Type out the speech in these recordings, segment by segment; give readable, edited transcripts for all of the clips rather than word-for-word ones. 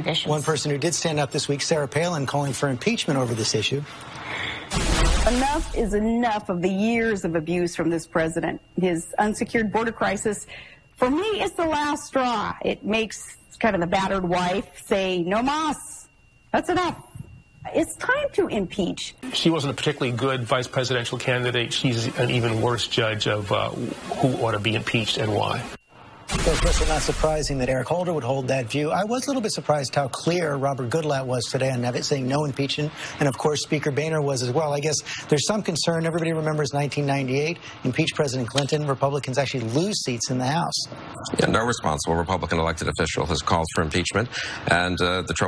conditions. One person who did stand up this week, Sarah Palin, calling for impeachment over this issue. Enough is enough of the years of abuse from this president. His unsecured border crisis, for me, is the last straw. It makes kind of the battered wife say, no mas, that's enough. It's time to impeach. She wasn't a particularly good vice presidential candidate. She's an even worse judge of who ought to be impeached and why. Well, Kristol, not surprising that Eric Holder would hold that view. I was a little bit surprised how clear Robert Goodlatte was today on saying no impeachment, and of course Speaker Boehner was as well. I guess there's some concern. Everybody remembers 1998, impeach President Clinton. Republicans actually lose seats in the House. Yeah, no responsible Republican elected official has called for impeachment, and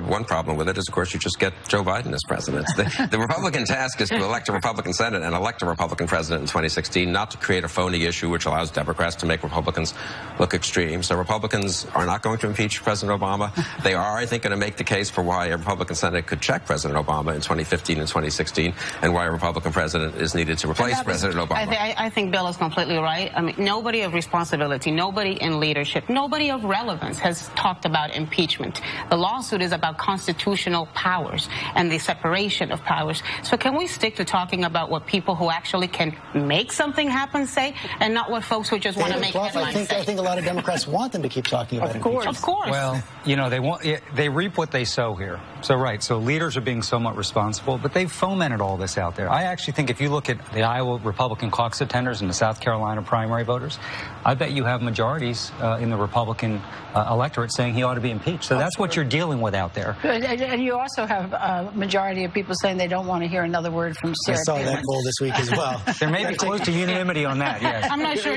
one problem with it is, of course, you just get Joe Biden as president. The Republican task is to elect a Republican Senate and elect a Republican president in 2016, not to create a phony issue which allows Democrats to make Republicans look extreme. So Republicans are not going to impeach President Obama. They are, I think, going to make the case for why a Republican Senate could check President Obama in 2015 and 2016, and why a Republican president is needed to replace President Obama. I think Bill is completely right. I mean, nobody of responsibility, nobody in leadership, nobody of relevance has talked about impeachment. The lawsuit is about constitutional powers and the separation of powers. So can we stick to talking about what people who actually can make something happen say, and not what folks who just want to make headlines say? I think a lot of Democrats want them to keep talking about impeachment. Of course. Well, you know, they reap what they sow here. So leaders are being somewhat responsible, but they've fomented all this out there. I actually think if you look at the Iowa Republican caucus attenders and the South Carolina primary voters, I bet you have majorities in the Republican electorate saying he ought to be impeached. So that's what you're dealing with out there. And you also have a majority of people saying they don't want to hear another word from Sarah Palin. I saw that poll this week as well. There may be close to unanimity on that, yes. I'm not sure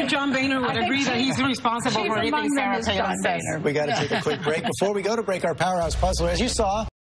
John Boehner would agree that he's responsible for anything Sarah Palin says. We got to take a quick break. Before we go to break, our Powerhouse Puzzler, as you saw,